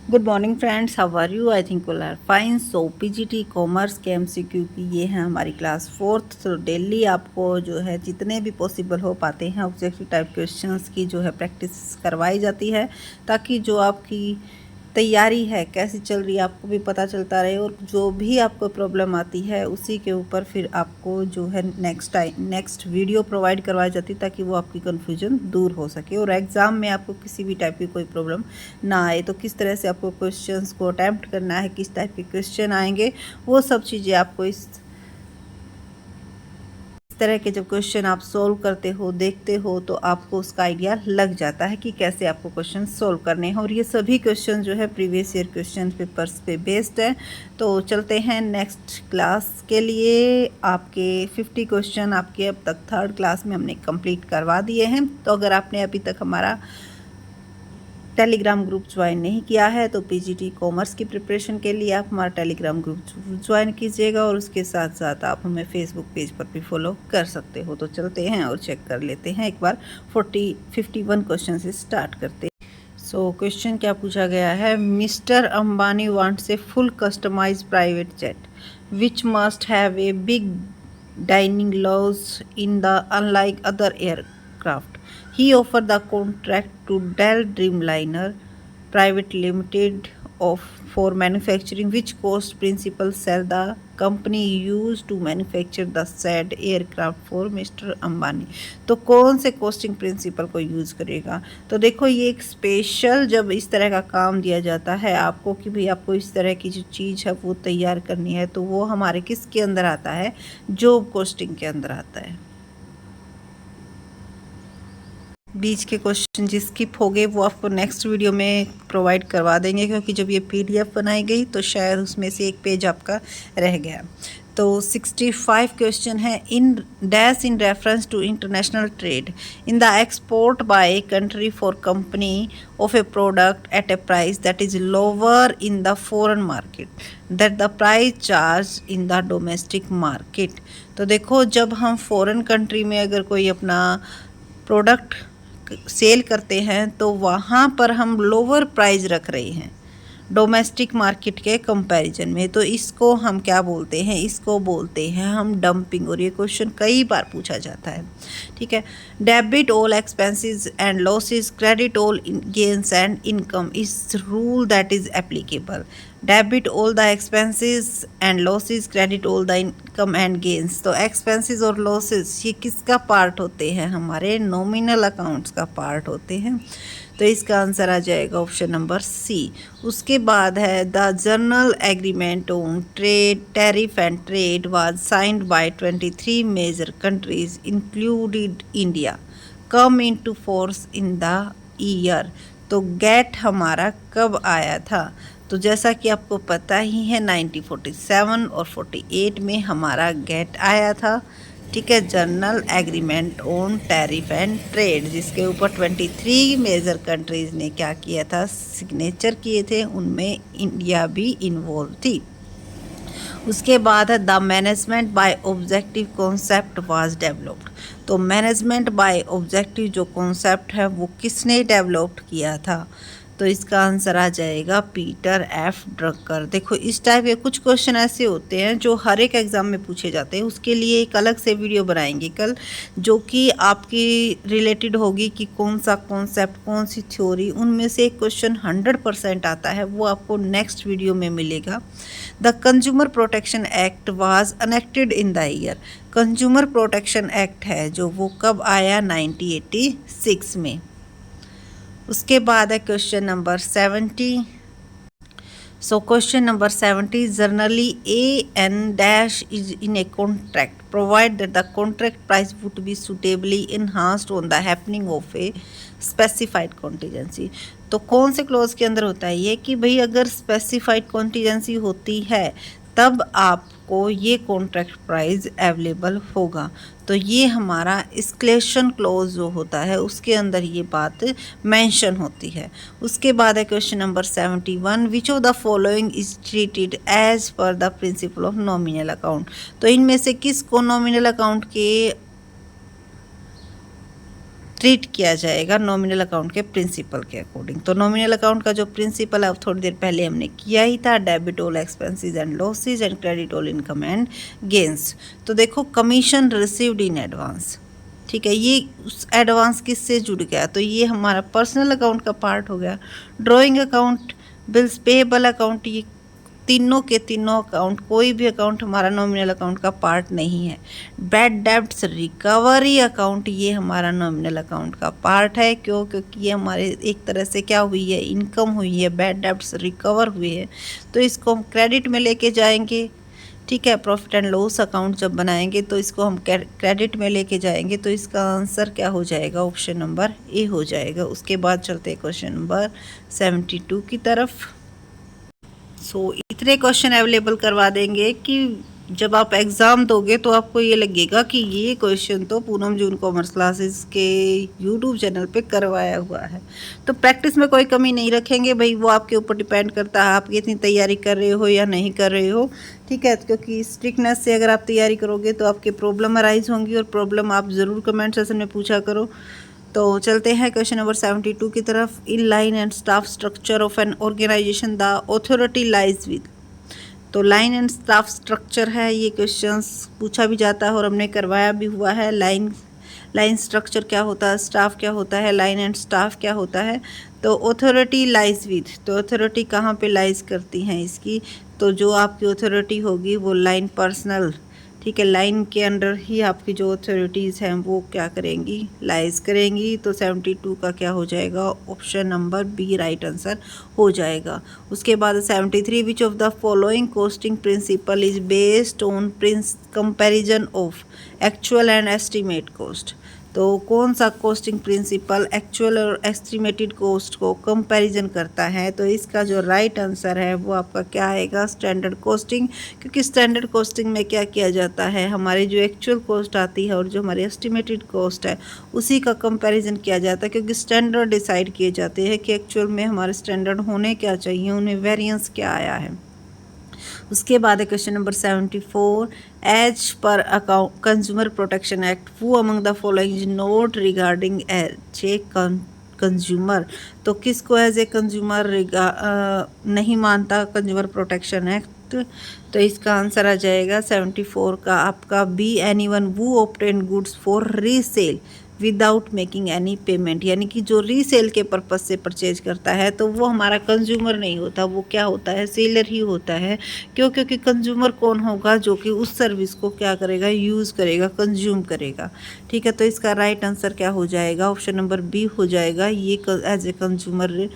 Good morning friends, how are you? I think all are fine. So PGT commerce के MCQ की ये है हमारी क्लास 4th। तो डेली आपको जो है जितने भी पॉसिबल हो पाते हैं ऑब्जेक्टिव टाइप क्वेश्चंस की जो है प्रैक्टिस करवाई जाती है, ताकि जो आपकी तैयारी है कैसी चल रही है आपको भी पता चलता रहे, और जो भी आपको प्रॉब्लम आती है उसी के ऊपर फिर आपको जो है नेक्स्ट वीडियो प्रोवाइड करवाई जाती है, ताकि वो आपकी कन्फ्यूजन दूर हो सके और एग्ज़ाम में आपको किसी भी टाइप की कोई प्रॉब्लम ना आए। तो किस तरह से आपको क्वेश्चंस को अटैम्प्ट करना है, किस टाइप के क्वेश्चन आएंगे, वो सब चीज़ें आपको इस तरह के जब क्वेश्चन आप सोल्व करते हो, देखते हो, तो आपको उसका आइडिया लग जाता है कि कैसे आपको क्वेश्चन सोल्व करने हैं। और ये सभी क्वेश्चन जो है प्रीवियस ईयर क्वेश्चन पेपर्स पे बेस्ड है। तो चलते हैं नेक्स्ट क्लास के लिए। आपके 50 क्वेश्चन आपके अब तक 3rd क्लास में हमने कंप्लीट करवा दिए हैं। तो अगर आपने अभी तक हमारा टेलीग्राम ग्रुप ज्वाइन नहीं किया है तो पीजीटी कॉमर्स की प्रिपरेशन के लिए आप हमारा टेलीग्राम ग्रुप ज्वाइन कीजिएगा, और उसके साथ साथ आप हमें फेसबुक पेज पर भी फॉलो कर सकते हो। तो चलते हैं और चेक कर लेते हैं एक बार। 51 क्वेश्चन से स्टार्ट करते हैं। सो क्वेश्चन क्या पूछा गया है? Mr Ambani wants a full customise private jet which must have a big dining lodge in the unlike other aircraft. He offered the contract to Dell Dreamliner Private Limited for manufacturing which cost principal cell the company used to manufacture the said aircraft for Mr. Ambani. तो कौन से costing principal को use करेगा? तो देखो, ये एक special जब इस तरह का काम दिया जाता है आपको कि भाई आपको इस तरह की जो चीज़ है वो तैयार करनी है, तो वो हमारे किसके अंदर आता है? जॉब कॉस्टिंग के अंदर आता है। बीच के क्वेश्चन जो स्किप हो गए वो आपको नेक्स्ट वीडियो में प्रोवाइड करवा देंगे, क्योंकि जब ये पीडीएफ बनाई गई तो शायद उसमें से एक पेज आपका रह गया। तो 65 क्वेश्चन है। In dash in reference to international trade in the export by a country for company of a product at a price that is lower in the foreign market that the price charge in the domestic market. तो देखो, जब हम foreign country में अगर कोई अपना product cell करते हैं तो वहाँ पर हम लोअर प्राइस रख रहे हैं डोमेस्टिक मार्केट के कंपैरिजन में, तो इसको हम क्या बोलते हैं? इसको बोलते हैं हम डंपिंग। और ये क्वेश्चन कई बार पूछा जाता है, ठीक है। Debit all expenses and losses, credit all gains and income is rule that is applicable. Debit all the expenses and losses, credit all the income and gains. तो एक्सपेंसेस और लॉसेस ये किसका पार्ट होते हैं? हमारे नॉमिनल अकाउंट्स का part होते हैं। तो इसका आंसर आ जाएगा ऑप्शन नंबर सी. उसके बाद है the general agreement on trade tariff and trade was signed by 23 major countries included India come into force in the year. तो गेट हमारा कब आया था? तो जैसा कि आपको पता ही है 1947 और 48 में हमारा गेट आया था, ठीक है। Journal agreement on tariff and trade, जिसके ऊपर 23 मेजर कंट्रीज़ ने क्या किया था? सिग्नेचर किए थे, उनमें इंडिया भी इन्वॉल्व थी। उसके बाद है the management by objective concept was developed. तो मैनेजमेंट बाय ऑब्जेक्टिव जो कॉन्सेप्ट है वो किसने डेवलप किया था? तो इसका आंसर आ जाएगा पीटर एफ ड्रकर. देखो, इस टाइप के कुछ क्वेश्चन ऐसे होते हैं जो हर एक एग्ज़ाम में पूछे जाते हैं। उसके लिए एक अलग से वीडियो बनाएंगे कल, जो कि आपकी रिलेटेड होगी कि कौन सा कॉन्सेप्ट, कौन सी थ्योरी, उनमें से एक क्वेश्चन 100% आता है, वो आपको नेक्स्ट वीडियो में मिलेगा. The consumer protection act was enacted in the year. Consumer protection act है जो वो कब आया? 1986 में. उसके बाद है question number 70. So question number 70, generally a an dash is in a contract provide that the contract price would be suitably enhanced on the happening of a specified contingency. तो कौन से क्लॉज के अंदर होता है ये कि भाई अगर स्पेसिफाइड कॉन्टीजेंसी होती है तब आपको ये कॉन्ट्रैक्ट प्राइस अवेलेबल होगा. तो ये हमारा एस्केलेशन क्लॉज जो होता है उसके अंदर ये बात मेंशन होती है. उसके बाद है question number 71, which of the following is treated as per the principle of nominal account. तो इनमें से किसको नॉमिनल अकाउंट के ट्रीट किया जाएगा नॉमिनल अकाउंट के प्रिंसिपल के अकॉर्डिंग। तो नॉमिनल अकाउंट का जो प्रिंसिपल है अब थोड़ी देर पहले हमने किया ही था, debit all expenses and losses and credit all income and gains. तो देखो कमीशन रिसीव्ड इन एडवांस, ठीक है, ये एडवांस किससे जुड़ गया, तो ये हमारा पर्सनल अकाउंट का पार्ट हो गया। Drawing account, bills payable account, ये तीनों के तीनों अकाउंट, कोई भी अकाउंट हमारा नॉमिनल अकाउंट का पार्ट नहीं है। बैड डेब्ट्स रिकवरी अकाउंट, ये हमारा नॉमिनल अकाउंट का पार्ट है। क्यों? क्योंकि ये हमारे एक तरह से क्या हुई है, इनकम हुई है, बैड डेब्ट्स रिकवर हुए हैं, तो इसको हम क्रेडिट में लेके जाएंगे। ठीक है, प्रॉफिट एंड लॉस अकाउंट जब बनाएंगे तो इसको हम क्रेडिट में लेके जाएंगे, तो इसका आंसर क्या हो जाएगा, ऑप्शन नंबर ए हो जाएगा। उसके बाद चलते हैं क्वेश्चन नंबर 72 की तरफ। इतने क्वेश्चन अवेलेबल करवा देंगे कि जब आप एग्ज़ाम दोगे तो आपको ये लगेगा कि ये क्वेश्चन तो पूनम जून कॉमर्स क्लासेस के यूट्यूब चैनल पे करवाया हुआ है। तो प्रैक्टिस में कोई कमी नहीं रखेंगे भाई, वो आपके ऊपर डिपेंड करता है आप कितनी तैयारी कर रहे हो या नहीं कर रहे हो। ठीक है, क्योंकि स्ट्रिक्टनेस से अगर आप तैयारी करोगे तो आपके प्रॉब्लम अराइज होंगी, और प्रॉब्लम आप ज़रूर कमेंट सेक्शन में पूछा करो। तो चलते हैं क्वेश्चन नंबर 72 की तरफ। In line and staff structure of an organisation the authority lies with. तो लाइन एंड स्टाफ स्ट्रक्चर है, ये क्वेश्चंस पूछा भी जाता है और हमने करवाया भी हुआ है। लाइन स्ट्रक्चर क्या होता है, स्टाफ क्या होता है, लाइन एंड स्टाफ क्या होता है। तो ऑथोरिटी लाइज विद, तो ऑथोरिटी कहाँ पे लाइज करती हैं इसकी, तो जो आपकी ऑथोरिटी होगी वो लाइन पर्सनल, ठीक है, लाइन के अंडर ही आपकी जो अथॉरिटीज़ हैं वो क्या करेंगी, लाइज करेंगी। तो 72 का क्या हो जाएगा, option number B right answer हो जाएगा। उसके बाद 73 which of the following costing principle is based on comparison of actual and estimate cost. तो कौन सा कॉस्टिंग प्रिंसिपल एक्चुअल और एस्टिमेटेड कॉस्ट को कंपैरिजन करता है, तो इसका जो राइट आंसर है वो आपका क्या आएगा, स्टैंडर्ड कॉस्टिंग। क्योंकि स्टैंडर्ड कॉस्टिंग में क्या किया जाता है, हमारी जो एक्चुअल कॉस्ट आती है और जो हमारी एस्टिमेटेड कॉस्ट है उसी का कंपैरिजन किया जाता है। क्योंकि स्टैंडर्ड डिसाइड किए जाते हैं कि एक्चुअल में हमारे स्टैंडर्ड होने क्या चाहिए, उन्हें वेरिएंस क्या आया है। उसके बाद है question number 74। As per account consumer protection act वो among the following is not regarding as a consumer. तो किसको एज ए कंज्यूमर नहीं मानता कंज्यूमर प्रोटेक्शन एक्ट, तो इसका आंसर आ जाएगा 74 का आपका B, anyone who obtain goods for resale without making any payment. यानी कि जो रीसेल के पर्पज़ से परचेज करता है तो वो हमारा कंज्यूमर नहीं होता, वो क्या होता है, सेलर ही होता है। क्यों? क्योंकि कंज्यूमर कौन होगा, जो कि उस सर्विस को क्या करेगा, यूज़ करेगा, कंज्यूम करेगा। ठीक है, तो इसका राइट आंसर क्या हो जाएगा, ऑप्शन नंबर बी हो जाएगा। ये एज ए कंज्यूमर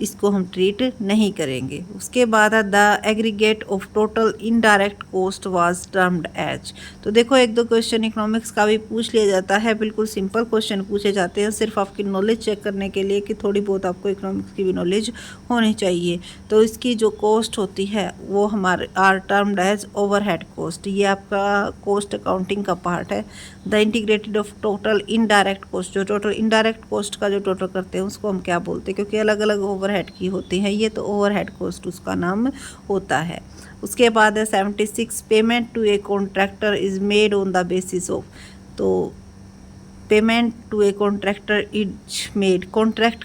इसको हम ट्रीट नहीं करेंगे। उसके बाद है the aggregate of total indirect cost was termed as. तो देखो एक दो क्वेश्चन इकोनॉमिक्स का भी पूछ लिया जाता है, बिल्कुल सिंपल क्वेश्चन पूछे जाते हैं सिर्फ आपकी नॉलेज चेक करने के लिए कि थोड़ी बहुत आपको इकोनॉमिक्स की भी नॉलेज होनी चाहिए। तो इसकी जो कॉस्ट होती है वो हमारे are termed as overhead cost. ये आपका कॉस्ट अकाउंटिंग का पार्ट है। The integrated of total indirect cost, जो टोटल इनडायरेक्ट कॉस्ट का जो टोटल करते हैं उसको हम क्या बोलते हैं, क्योंकि अलग अलग ओवरहेड की होती हैं ये, तो ओवरहेड कॉस्ट उसका नाम होता है। उसके बाद है 76 payment to a contractor is made on the basis of. तो payment to a contractor is made, contract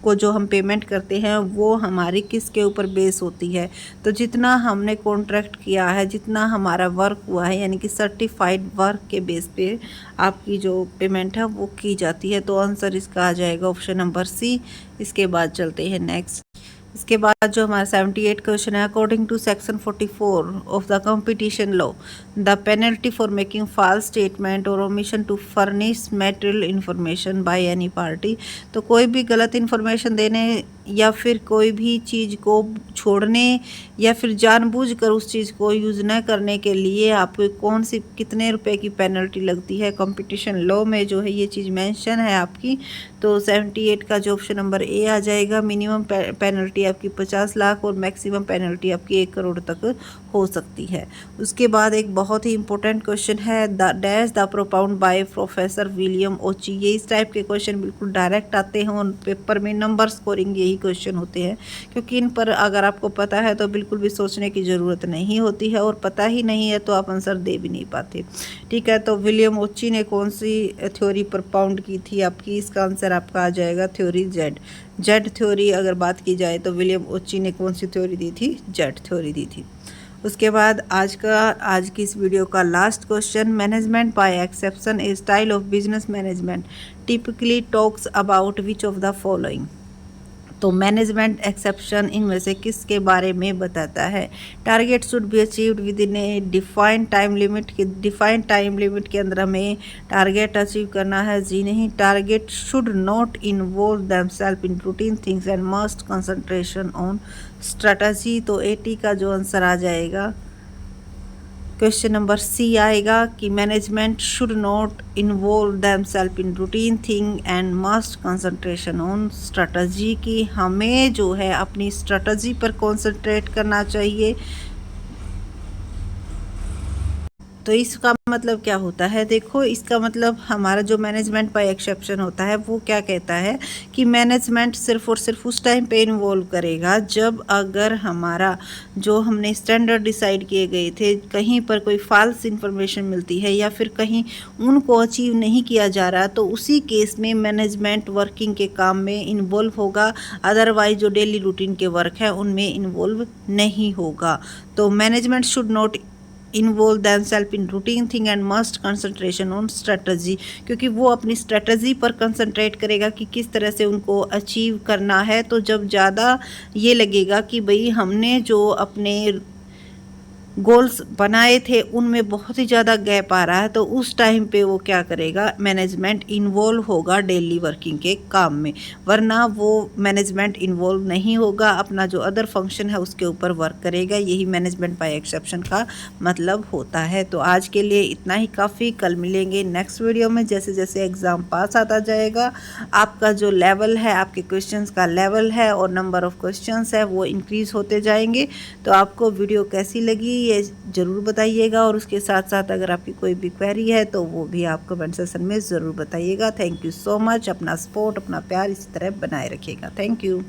को जो हम पेमेंट करते हैं वो हमारी किसके ऊपर बेस होती है, तो जितना हमने कॉन्ट्रैक्ट किया है, जितना हमारा वर्क हुआ है, यानी कि सर्टिफाइड वर्क के बेस पे आपकी जो पेमेंट है वो की जाती है। तो आंसर इसका आ जाएगा ऑप्शन नंबर सी। इसके बाद चलते हैं नेक्स्ट। इसके बाद जो हमारा 78 क्वेश्चन है, according to section 44 of the competition law the penalty for making false statement और omission to furnish material information by any party. तो कोई भी गलत इन्फॉर्मेशन देने या फिर कोई भी चीज़ को छोड़ने या फिर जानबूझकर उस चीज़ को यूज़ न करने के लिए आपको कौन सी कितने रुपए की पेनल्टी लगती है, कंपटीशन लॉ में जो है ये चीज़ मेंशन है आपकी। तो 78 का जो ऑप्शन नंबर ए आ जाएगा। मिनिमम पेनल्टी आपकी 50 लाख और मैक्सिमम पेनल्टी आपकी 1 करोड़ तक हो सकती है। उसके बाद एक बहुत ही इंपॉर्टेंट क्वेश्चन है, the dash the propound by professor William Ouchi. ये इस टाइप के क्वेश्चन बिल्कुल डायरेक्ट आते हैं और पेपर में नंबर स्कोरिंग यही क्वेश्चन होते हैं, क्योंकि इन पर अगर आपको पता है तो बिल्कुल भी सोचने की ज़रूरत नहीं होती है, और पता ही नहीं है तो आप आंसर दे भी नहीं पाते। ठीक है, तो विलियम ओची ने कौन सी थ्योरी प्रोपाउंड की थी आपकी, इसका आंसर आपका आ जाएगा थ्योरी जेड थ्योरी। अगर बात की जाए तो विलियम ओची ने कौन सी थ्योरी दी थी, जेड थ्योरी दी थी। उसके बाद आज की इस वीडियो का last question, management by exception a style of business management typically talks about which of the following. तो मैनेजमेंट एक्सेप्शन इनमें से किसके बारे में बताता है। Target should be achieved within a defined time limit के अंदर हमें टारगेट अचीव करना है। जी नहीं, target should not involve themselves in routine things and must concentration on strategy. तो 80 का जो आंसर आ जाएगा, क्वेश्चन नंबर सी आएगा कि management should not involve themselves in routine thing and must concentration on strategy, कि हमें जो है अपनी स्ट्रेटजी पर कंसंट्रेट करना चाहिए। तो इसका मतलब क्या होता है, देखो इसका मतलब हमारा जो मैनेजमेंट बाय एक्सेप्शन होता है वो क्या कहता है कि मैनेजमेंट सिर्फ और सिर्फ उस टाइम पे इन्वॉल्व करेगा जब अगर हमारा जो हमने स्टैंडर्ड डिसाइड किए गए थे कहीं पर कोई फॉल्स इंफॉर्मेशन मिलती है या फिर कहीं उनको अचीव नहीं किया जा रहा, तो उसी केस में मैनेजमेंट वर्किंग के काम में इन्वॉल्व होगा। अदरवाइज जो डेली रूटीन के वर्क है उनमें इन्वॉल्व नहीं होगा। तो management should not involve themselves in routine thing and must concentration on strategy, क्योंकि वो अपनी स्ट्रेटजी पर कंसंट्रेट करेगा कि किस तरह से उनको अचीव करना है। तो जब ज़्यादा ये लगेगा कि भाई हमने जो अपने गोल्स बनाए थे उनमें बहुत ही ज़्यादा गैप आ रहा है, तो उस टाइम पे वो क्या करेगा, मैनेजमेंट इन्वॉल्व होगा डेली वर्किंग के काम में, वरना वो मैनेजमेंट इन्वॉल्व नहीं होगा, अपना जो अदर फंक्शन है उसके ऊपर वर्क करेगा। यही मैनेजमेंट बाय एक्सेप्शन का मतलब होता है। तो आज के लिए इतना ही काफ़ी, कल मिलेंगे नेक्स्ट वीडियो में। जैसे जैसे एग्ज़ाम पास आता जाएगा आपका जो लेवल है, आपके क्वेश्चंस का लेवल है और नंबर ऑफ़ क्वेश्चंस है वो इंक्रीज़ होते जाएंगे। तो आपको वीडियो कैसी लगी ये ज़रूर बताइएगा, और उसके साथ साथ अगर आपकी कोई भी क्वेरी है तो वो भी आप कमेंट सेक्शन में ज़रूर बताइएगा। Thank you so much. अपना सपोर्ट, अपना प्यार इसी तरह बनाए रखिएगा। Thank you.